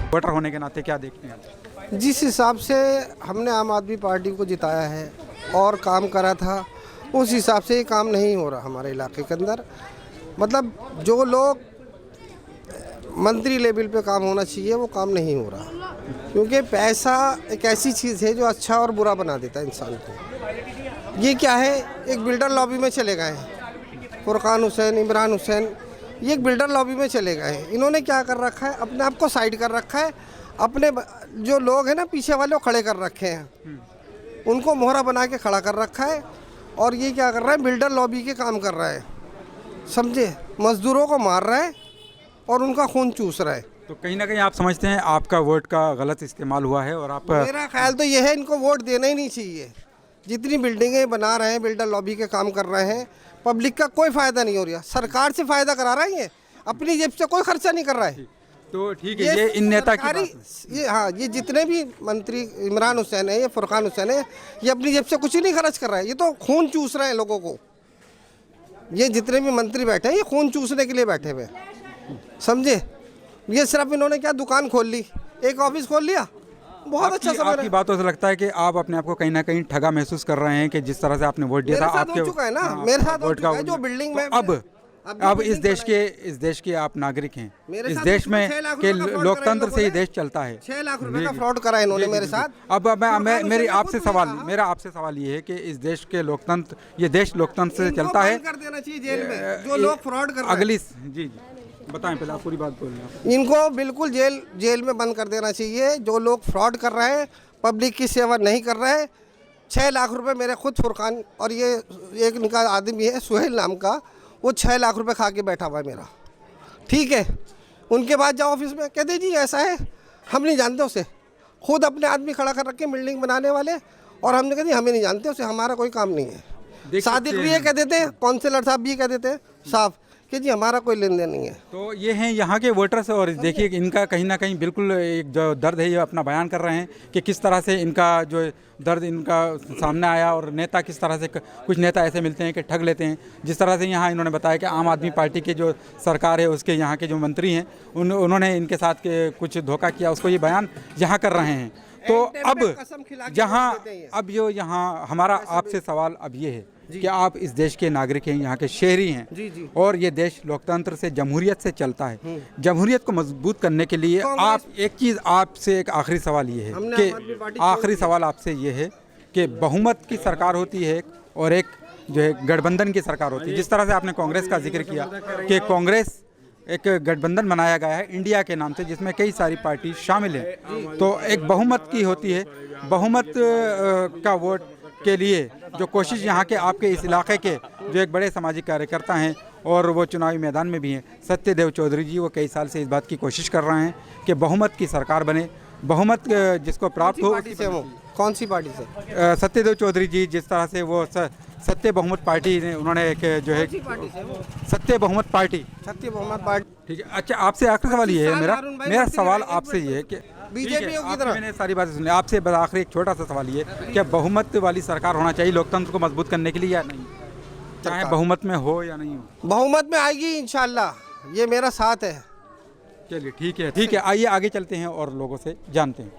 Voter होने के नाते क्या देखते हैं आप? जिस हिसाब से हमने आम आदमी पार्टी को जिताया है और काम करा था, उस हिसाब से ये काम नहीं हो रहा हमारे इलाके के अंदर। मतलब जो लोग मंत्री लेवल पे काम होना चाहिए वो काम नहीं हो रहा, क्योंकि पैसा एक ऐसी चीज़ है जो अच्छा और बुरा बना देता है इंसान को। ये क्या है, एक बिल्डर लॉबी में चले गए हैं, फुरकान हुसैन, इमरान हुसैन, ये एक बिल्डर लॉबी में चले गए हैं। इन्होंने क्या कर रखा है, अपने आप को साइड कर रखा है, अपने जो लोग हैं ना पीछे वाले वो खड़े कर रखे हैं, उनको मोहरा बना के खड़ा कर रखा है। और ये क्या कर रहा है, बिल्डर लॉबी के काम कर रहा है, समझे, मजदूरों को मार रहा है और उनका खून चूस रहा है। तो कहीं ना कहीं आप समझते हैं आपका वोट का गलत इस्तेमाल हुआ है और आप मेरा ख्याल तो ये है, इनको वोट देना ही नहीं चाहिए। जितनी बिल्डिंगें बना रहे हैं, बिल्डर लॉबी के काम कर रहे हैं, पब्लिक का कोई फ़ायदा नहीं हो रहा, सरकार से फ़ायदा करा रहा है, ये अपनी जेब से कोई खर्चा नहीं कर रहा है। तो ठीक है, ये इन नेता की बात है। ये हाँ, ये जितने भी मंत्री, इमरान हुसैन है, ये फुरकान हुसैन है, ये अपनी जेब से कुछ ही नहीं खर्च कर रहा है, ये तो खून चूस रहे हैं लोगों को। ये जितने भी मंत्री बैठे हैं ये खून चूसने के लिए बैठे हुए, समझे। ये सिर्फ इन्होंने क्या दुकान खोल ली, एक ऑफिस खोल लिया, बहुत अच्छा समझ आपकी बातों से लगता है कि आप अपने आप को कहीं ना कहीं ठगा महसूस कर रहे हैं कि जिस तरह से आपने वोट दिया था आपके हो चुका है ना, मेरे साथ हो चुका है। जो बिल्डिंग में अब इस देश के आप नागरिक हैं, इस देश में के लोकतंत्र से ही देश चलता है। 6 लाख रुपए का फ्रॉड करा इन्होंने मेरे साथ। अब मेरा आपसे सवाल ये है कि इस देश के लोकतंत्र, ये देश लोकतंत्र से चलता है, कर देना चाहिए जेल में जो लोग फ्रॉड कर रहे हैं। अगली जी बताएं, पहले आप पूरी बात बोलें। इनको बिल्कुल जेल में बंद कर देना चाहिए, जो लोग फ्रॉड कर रहे हैं, पब्लिक की सेवा नहीं कर रहे हैं। 6 लाख रुपए मेरे खुद फुरकान और ये एक इनका आदमी है सुहेल नाम का, वो 6 लाख रुपए खा के बैठा हुआ है मेरा, ठीक है। उनके बाद जाओ ऑफिस में, कहते जी ऐसा है, हम नहीं जानते उसे, खुद अपने आदमी खड़ा कर रखे बिल्डिंग बनाने वाले, और हमने कहा जी हमें नहीं जानते उसे, हमारा कोई काम नहीं है। सादिक भी ये कह देते हैं, काउंसिलर साहब भी कह देते हैं साफ कि जी हमारा कोई लेन देन नहीं है। तो ये हैं यहाँ के वोटर्स, और देखिए इनका कहीं ना कहीं बिल्कुल एक जो दर्द है ये अपना बयान कर रहे हैं कि किस तरह से इनका जो दर्द इनका सामने आया, और नेता किस तरह से, कुछ नेता ऐसे मिलते हैं कि ठग लेते हैं। जिस तरह से यहाँ इन्होंने बताया कि आम आदमी पार्टी के जो सरकार है उसके यहाँ के जो मंत्री हैं उन्होंने इनके साथ के कुछ धोखा किया, उसको ये बयान यहाँ कर रहे हैं। तो अब यहाँ हमारा आपसे सवाल अब ये है कि आप इस देश के नागरिक हैं, यहाँ के शहरी हैं, जी। और ये देश लोकतंत्र से, जमहूरियत से चलता है। जमहूरियत को मजबूत करने के लिए आप एक चीज़, आपसे एक आखिरी सवाल ये है कि बहुमत की सरकार होती है और एक जो है गठबंधन की सरकार होती है। जिस तरह से आपने कांग्रेस का जिक्र किया कि कांग्रेस एक गठबंधन बनाया गया है इंडिया के नाम से, जिसमें कई सारी पार्टी शामिल हैं, तो एक बहुमत की होती है। बहुमत का वोट के लिए जो कोशिश यहाँ के आपके इस इलाके के जो एक बड़े सामाजिक कार्यकर्ता हैं और वो चुनावी मैदान में भी हैं, सत्यदेव चौधरी जी, वो कई साल से इस बात की कोशिश कर रहे हैं कि बहुमत की सरकार बने। बहुमत जिसको प्राप्त हो, कौन सी पार्टी से? सत्यदेव चौधरी जी, जिस तरह से वो सत्य बहुमत पार्टी ने, उन्होंने एक जो है सत्य बहुमत पार्टी ठीक है। अच्छा, आपसे आखिरी सवाल ये है, मेरा सवाल आपसे ये है कि बीजेपी की तरह, मैंने सारी बातें सुनी, आपसे बस आखिरी एक छोटा सा सवाल ये, क्या बहुमत वाली सरकार होना चाहिए लोकतंत्र को मजबूत करने के लिए या नहीं, चाहे बहुमत में हो या नहीं हो? बहुमत में आएगी इंशाल्लाह, ये मेरा साथ है। चलिए ठीक है, आइए आगे चलते हैं और लोगों से जानते हैं।